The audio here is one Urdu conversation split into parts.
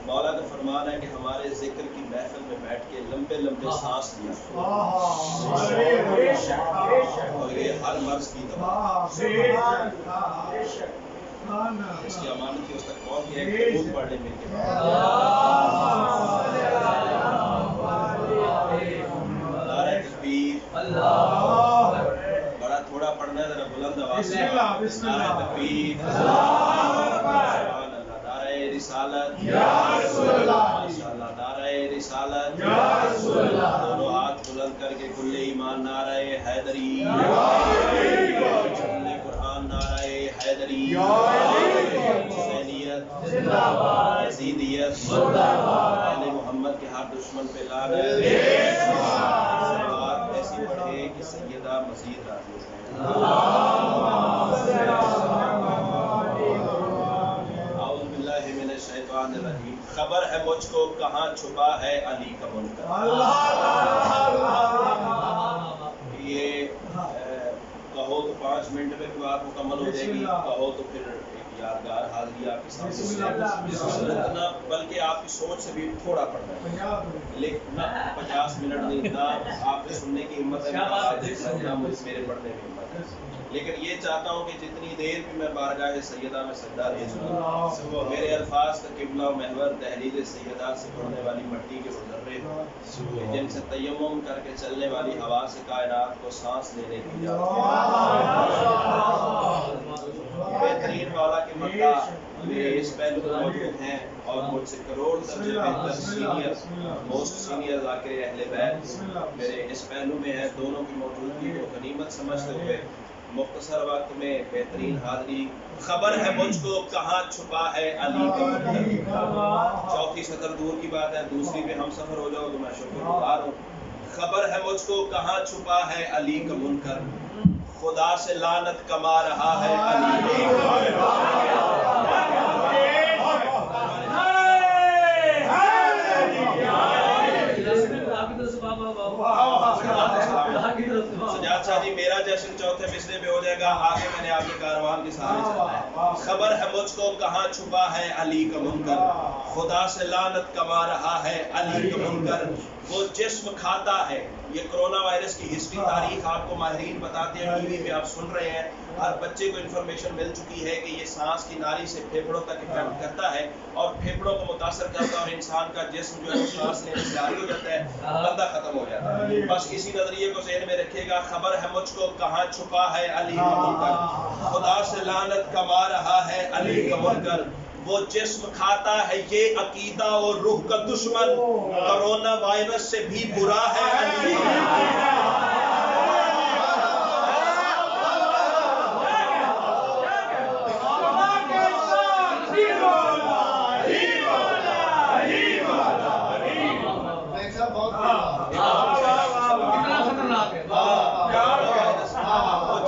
مولا کا فرمان ہے کہ ہمارے ذکر کی محفل میں بیٹھ کے لمبے لمبے سانس لیا اور یہ ہر مرض کی دوا، اس کی امانت کی اس تک پہنچ گیا کہ روح پڑھ لے مل کے نعرہ تکبیر، بڑا تھوڑا پڑھنا ہے، ذرا بلند آواز سے نعرہ تکبیر، رسالت یا رسول اللہ، ماشاءاللہ نعرہ رسالت یا رسول اللہ، دونوں ہاتھ بلند کر کے کل ایمان نعرہ حیدری چلنے قرآن نعرہ حیدری، حسینیت زندہ باد، یزیدیت زندہ باد، اہل محمد کے ہر دشمن پہ لعنت، بات ایسی پڑھے کہ سیدہ مزید راضی ہے۔ خبر ہے مجھ کو کہاں چھپا ہے علی کا منکر۔ یہ کہو تو 5 منٹ میں بات مکمل ہو جائے گی، کہو تو پھر ایک یادگار حاضری آپ کے سامنے، بلکہ آپ کی سوچ سے بھی تھوڑا پڑنا ہے، لیکن 50 منٹ نہیں، اتنا آپ کے سننے کی ہمت ہے، میرے پڑھنے کی ہمت ہے، لیکن یہ چاہتا ہوں کہ جتنی دیر بھی میں بارگاہ سیدہ میں سجدہ دے سکوں، میرے الفاظ کا قبلہ و محور تحریر سیدہ سے پڑھنے والی مٹی کے وہ ذرے جن سے تیمم کر کے چلنے والی ہوا سے کائنات کو سانس لینے کی بہترین والا کے مدعا میرے اس پہلو میں موجود ہیں، اور مجھ سے کروڑ درجے بہتر سینئر موسٹ سینئر ذاکر اہل بیت میرے اس پہلو میں ہے۔ دونوں کی موجودگی کو غنیمت سمجھتے ہوئے مختصر وقت میں بہترین حاضری، خبر ہے مجھ کو کہاں چھپا ہے علی کا منکر۔ چوتھی سطر دور کی بات ہے، دوسری پہ ہم سفر ہو جاؤ تو میں شکر گزار ہوں۔ خبر ہے مجھ کو کہاں چھپا ہے علی کا منکر، خدا سے لعنت کما رہا ہے علی سجاد شاہ جی، میرا جشن چوتھے مصرے میں ہو جائے گا، آگے میں نے آپ کے کاروان کے سہارے چلنا ہے۔ خبر ہے مجھ کو کہاں چھپا ہے علی کا منکر، خدا سے لعنت کما رہا ہے علی کا منکر، وہ جسم کھاتا ہے۔ یہ کرونا وائرس کی ہسٹری تاریخ آپ کو ماہرین بتاتے ہیں، ٹی وی پہ آپ سن رہے ہیں، ہر بچے کو انفارمیشن مل چکی ہے کہ یہ سانس کی نالی سے پھیپھڑوں تک افیکٹ کرتا ہے اور پھیپھڑوں کو متاثر کرتا ہے، اور انسان کا جسم جو ہے وہ سانس لینے سے جاری ہو جاتا ہے، بندہ ختم ہو جاتا ہے۔ بس اسی نظریے کو ذہن میں رکھیے گا، خبر ہے مجھ کو کہاں چھپا ہے علی کا منکر، خدا سے لعنت کما رہا ہے علی کا منکر، وہ جسم کھاتا ہے یہ عقیدہ اور روح کا دشمن، کرونا وائرس سے بھی برا ہے علی کا منکر۔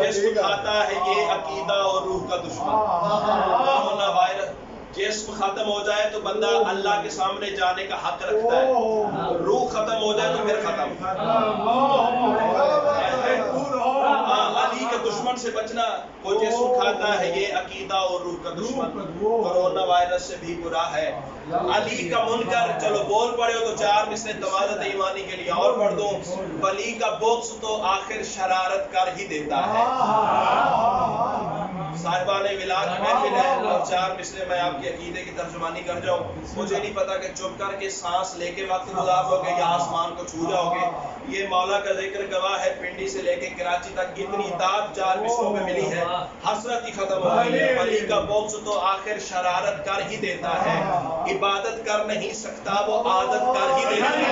جسم کھاتا ہے یہ عقیدہ اور روح کا دشمن، کرونا وائرس جسم ختم ہو جائے تو بندہ اللہ کے سامنے جانے کا حق رکھتا ہے، روح ختم ہو جائے تو پھر ختم۔ علی کے دشمن سے بچنا، وہ جسم کھاتا ہے یہ عقیدہ اور روح کا دشمن، کرونا وائرس سے بھی برا ہے علی کا منکر۔ چلو بول پڑے ہو تو 4 مصرے تمادت ایمانی کے لیے اور پڑھ دوں، ولی کا بغض تو آخر شرارت کر ہی دیتا ہے۔ صاحبان ولا کی محفل ہے اور 4 مصرے میں آپ کے عقیدے کی ترجمانی کر جاؤں، مجھے نہیں پتا کہ چپ کر کے سانس لے کے وقت گزار ہوگے یا آسمان کو چھو جاؤ گے۔ یہ مولا کا ذکر گواہ ہے، پنڈی سے لے کے کراچی تک اتنی داد 4 مصروں میں ملی ہے، حسرت ہی ختم ہو گئی ہے۔ ولی کا بغض تو آخر شرارت کر ہی دیتا ہے، عبادت کر نہیں سکتا وہ عادت کر ہی دیتا ہے۔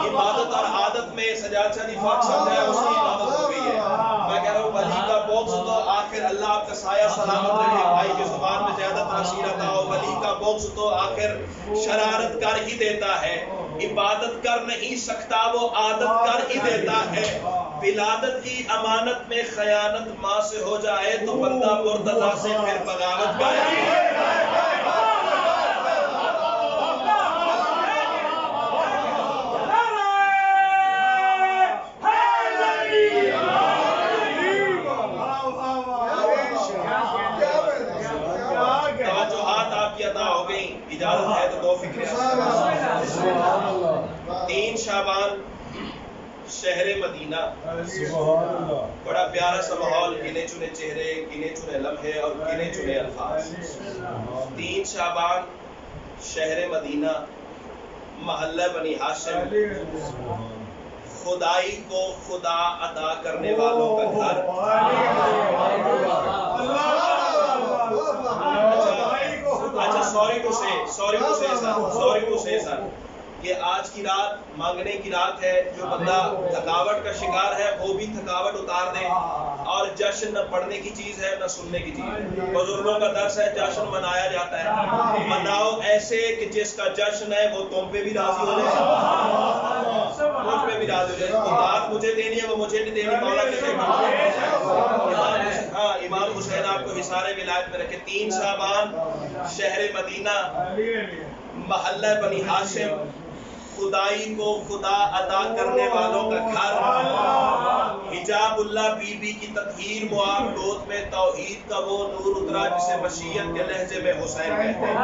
عبادت اور عادت میں سجاد شاہ جی فرق سمجھا ہے، اس کی عبادت ہو گئی ہے۔ میں کہہ رہا ہوں ولی کا بغض تو آخر اللہ آپ کا سایہ سلامت رکھے، بھائی کی زبان میں زیادہ تاثیر آتا ہو، ولی کا بغض تو آخر شرارت کر ہی دیتا ہے، عبادت کر نہیں سکتا وہ عادت کر ہی دیتا ہے۔ ولادت کی امانت میں خیانت ماں سے ہو جائے تو بندہ مرتضیٰ سے پھر بغاوت کرے۔ اجازت ہے تو 2 فکریں 3 شعبان شہر مدینہ، بڑا پیارا سا ماحول، گنے چنے چہرے، گنے چنے لمحے اور گنے چنے الفاظ۔ 3 شعبان شہر مدینہ، محلہ بنی ہاشم، خدائی کو خدا ادا کرنے والوں کا گھر۔ اچھا سوری ٹو سے سر، یہ آج کی رات مانگنے کی رات ہے، جو بندہ تھکاوٹ کا شکار ہے وہ بھی تھکاوٹ اتار دے، اور جشن نہ پڑھنے کی چیز ہے نہ سننے کی چیز ہے، بزرگوں کا درس ہے، جشن منایا جاتا ہے، مناؤ ایسے کہ جس کا جشن ہے وہ تم پہ بھی راضی ہو جائے، مجھ پہ بھی راضی ہو جائے، تو داد مجھے دینی ہے وہ مجھے نہیں دینی، مولا کسے ہاں امام حسین آپ کو حصار ولایت میں رکھے۔ 3 شعبان شہر مدینہ، محلہ بنی ہاشم، خدائی کو خدا ادا کرنے والوں کا گھر، حجاب اللہ بی بی کی تطہیر، معاب گود میں توحید کا وہ نور اترا جسے مشیت کے لہجے میں حسین کہتے ہیں۔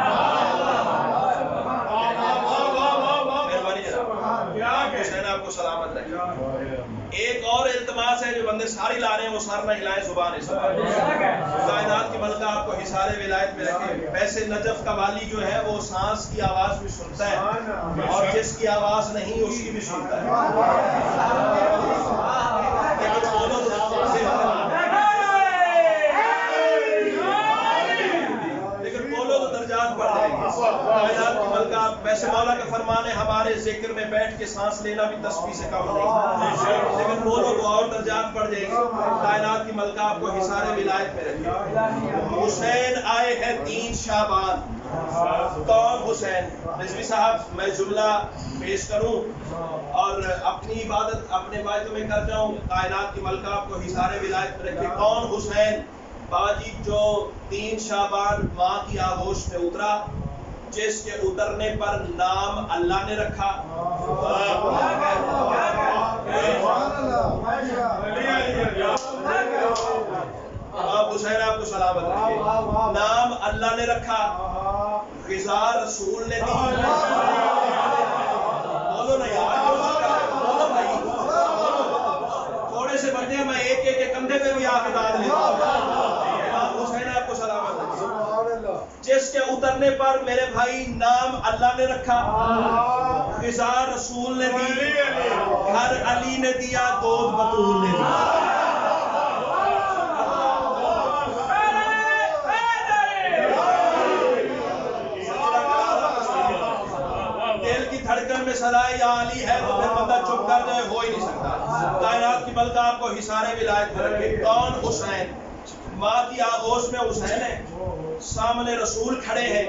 حسین آپ کو سلامت رکھے۔ ایک اور التماس ہے، جو بندے ساری لا رہے ہیں وہ سر نہ ہلائیں، زبان کائنات کی ملکہ آپ کو حصار ولایت میں رکھے۔ ویسے نجف کا والی جو ہے وہ سانس کی آواز بھی سنتا ہے، اور جس کی آواز نہیں اس کی بھی سنتا ہے، لیکن بولو تو درجات بڑھ جائیں گے۔ کائنات کی ملکہ ویسے مولا کا فرمان ہے، ہمارے ذکر میں بیٹھ کے سانس لینا بھی تسبیح سے کم نہیں، لیکن بولو تو اور درجات بڑھ جائیں گے۔ کائنات کی ملکہ آپ کو حصار ولایت میں رکھے۔ حسین آئے ہیں 3 شعبان۔ کون حسین؟ رضوی صاحب میں جملہ پیش کروں اور اپنی عبادت اپنے باتوں میں کر جاؤں، کائنات کی ملکہ آپ کو حصار ولایت میں رکھے۔ کون حسین؟ بابا جی جو 3 شعبان ماں کی آغوش میں اترا، جس کے اترنے پر نام اللہ نے رکھا، آپ حسین آپ کو سلامت رکھے، نام اللہ نے رکھا، غذا رسول نے دی، بولو نا یار، بولو بھائی، تھوڑے سے بندے ہیں، میں ایک ایک کے کندھے پہ بھی آ کے ڈال لیتا ہوں۔ حسین آپ کو سلامت رکھے، جس کے اترنے پر میرے بھائی نام اللہ نے رکھا، غذا رسول نے دی، گھر علی نے دیا، دودھ بطول نے دیا۔ دل کی دھڑکن میں صدائے یا علی ہے تو پھر بندہ چپ کر جائے، ہو ہی نہیں سکتا۔ کائنات کی ملکہ آپ کو حصار ولایت میں رکھے۔ کون حسین؟ ماں کی آغوش میں حسین ہے، سامنے رسول کھڑے ہیں،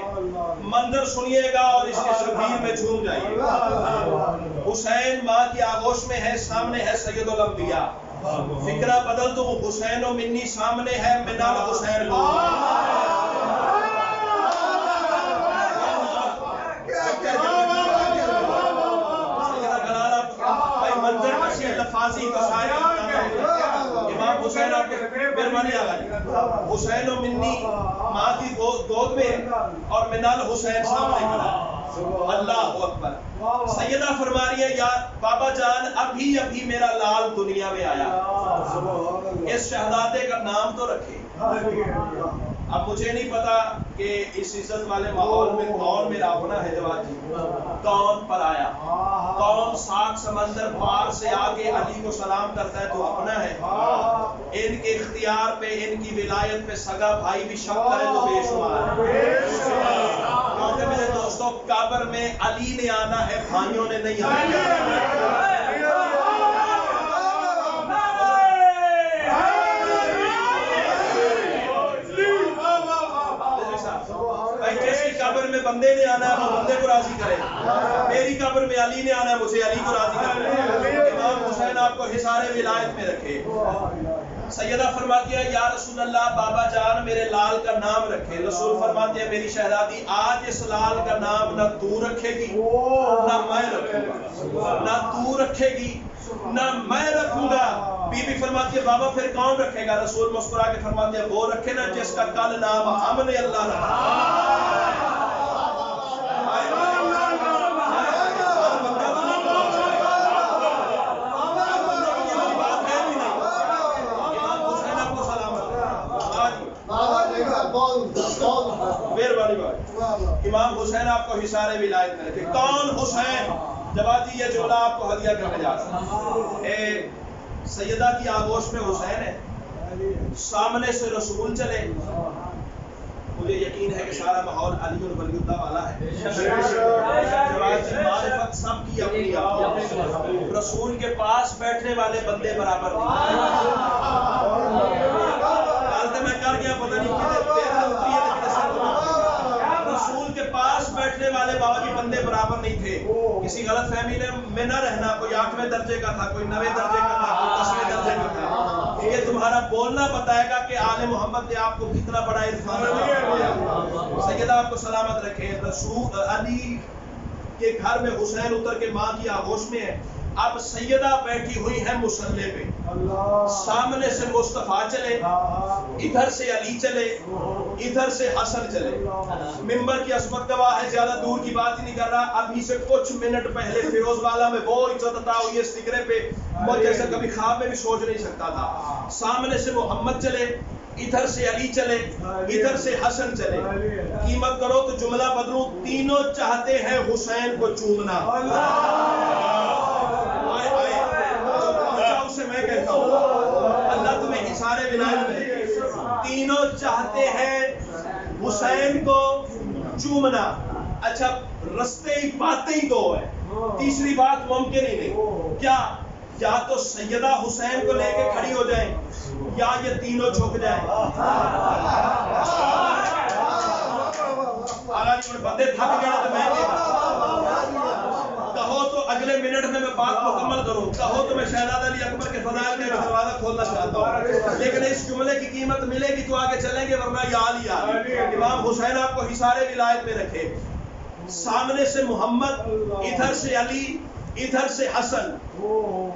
منظر سنیے گا اور اس کے شبیر میں جھوم جائیے گا۔ حسین ماں کی آغوش میں ہے، سامنے ہے سید الانبیاء، فکرہ بدل دو، حسین و منی سامنے ہے، منال حسین کو منظر کسی لفاظی کا امام حسین آپ کے مہربانی آگا، حسین و منی ماں کی گود میں اور منال حسین سامنے کھڑا، اللہ اکبر۔ سیدہ فرما رہی ہے یا بابا جان ابھی میرا لال دنیا میں آیا، اس شہزادے کا نام تو رکھے۔ اب مجھے نہیں پتا کہ اس عزت والے ماحول میں کون میرا اپنا ہے، جواد جی کون پر آیا، کون سات سمندر پار سے آگے علی کو سلام کرتا ہے تو اپنا ہے، ان کے اختیار پہ ان کی ولایت پہ سگا بھائی بھی شک کرے تو بے شمار ہے۔ کیونکہ میرے دوستوں قبر میں علی نے آنا ہے، بھائیوں نے نہیں آنا۔ جس کی قبر میں بندے نے آنا ہے وہ بندے کو راضی کرے، میری قبر میں علی نے آنا ہے مجھے علی کو راضی کرے۔ امام حسین آپ کو حصار ولایت میں رکھے۔ سیدہ فرماتی ہے یا رسول اللہ بابا جان میرے لال کا نام رکھے۔ رسول فرماتے ہیں میری شہزادی آج اس لال کا نام نہ تو رکھے گی نہ میں رکھوں گا، نہ تو رکھے گی نہ میں رکھوں گا۔ بی بی فرماتی ہے بابا پھر کون رکھے گا؟ رسول مسکرا کے فرماتے ہیں وہ رکھے نا جس کا کل نام ہم نے اللہ رکھا۔ مہربانی بھائی، امام حسین آپ کو حصار ولایت میں رکھے۔ کون حسین؟ جوادی یہ جملہ آپ کو ہدیہ کرنے جا رہا ہوں۔ سیدہ کی آغوش میں حسین ہے، سامنے سے رسول چلے، مجھے یقین ہے کہ سارا ماحول علی اور ولی اللہ والا ہے۔ جوادی معرفت سب کی اپنی اپنی، رسول کے پاس بیٹھنے والے بندے برابر نہیں۔ غلطی میں کر گیا، پتہ نہیں کدھر دیر اتری ہے لیکن اس سے رسول کے پاس بیٹھنے والے بابا جی بندے برابر نہیں تھے۔ کسی غلط فہمی میں نہ رہنا، کوئی 8ویں درجے کا تھا، کوئی 9ویں درجے کا تھا، کوئی 10ویں درجے کا تھا۔ یہ تمہارا بولنا بتائے گا کہ آل محمد نے آپ کو کتنا بڑا عرفان دیا۔ سیدہ آپ کو سلامت رکھے۔ رسول علی کے گھر میں حسین اتر کے ماں کی آغوش میں ہے۔ اب سیدہ بیٹھی ہوئی ہے مصلی پہ، سامنے سے مصطفیٰ چلے، ادھر سے علی چلے، ادھر سے حسن چلے۔ ممبر کی عظمت گواہ ہے، زیادہ دور کی بات ہی نہیں کر رہا۔ ابھی سے کچھ منٹ پہلے فیروز والا میں وہ عزت عطا ہوئی ہے سگرے پہ، وہ جیسا کبھی خواب میں بھی سوچ نہیں سکتا تھا۔ سامنے سے محمد چلے، ادھر سے علی چلے، ادھر سے حسن چلے۔ قیمت کرو تو جملہ بدلوں، تینوں چاہتے ہیں حسین کو چومنا۔ اسے میں کہتا ہوں اللہ تمہیں حصار ولایت میں رکھے۔ تینوں چاہتے ہیں حسین کو چومنا۔ اچھا رستے ہی باتیں ہی دو ہیں، تیسری بات ممکن ہی نہیں۔ کیا؟ یا تو سیدہ حسین کو لے کے کھڑی ہو جائیں یا یہ تینوں جھک جائیں۔ بندے تھک گئے تو میں کہو تو اگلے منٹ میں بات مکمل کروں، کہو تو میں شہزادہ علی اکبر کے فضائل کا دروازہ کھولنا چاہتا ہوں، لیکن اس جملے کی قیمت ملے گی تو آگے چلیں گے، ورنہ یا علی علی۔ امام حسین آپ کو حصار ولایت میں رکھے۔ سامنے سے محمد، ادھر سے علی، ادھر سے حسن،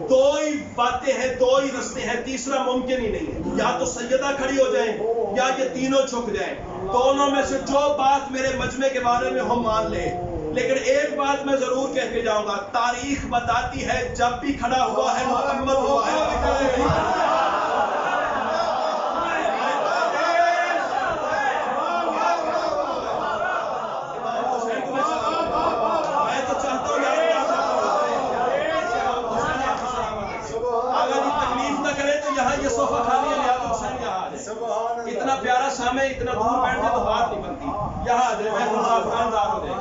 دو ہی باتیں ہیں، دو ہی رستے ہیں، تیسرا ممکن ہی نہیں ہے۔ یا تو سیدہ کھڑی ہو جائیں یا یہ تینوں جھک جائیں۔ دونوں میں سے جو بات میرے مجمع کے بارے میں ہم مان لیں، لیکن ایک بات میں ضرور کہہ کے جاؤں گا، تاریخ بتاتی ہے جب بھی کھڑا ہوا ہے محمد ہوا ہے۔ میں تو چاہتا ہوں اگر یہ تکلیف نہ کرے تو یہاں یہ صوفہ خالی ہے، لہٰذا حسین یہاں آ جائے۔ اتنا پیارا سامع اتنا دور بیٹھ جائے تو بات نہیں بنتی، یہاں آ جائے، میں مسافران دار ہو جائے۔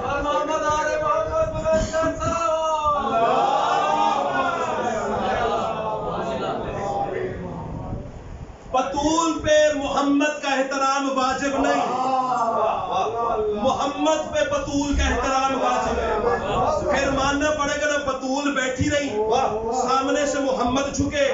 بطول پہ محمد کا احترام واجب نہیں، محمد پہ بطول کا احترام واجب ہے۔ پھر ماننا پڑے گا نا، بطول بیٹھی رہی، سامنے سے محمد جھکے۔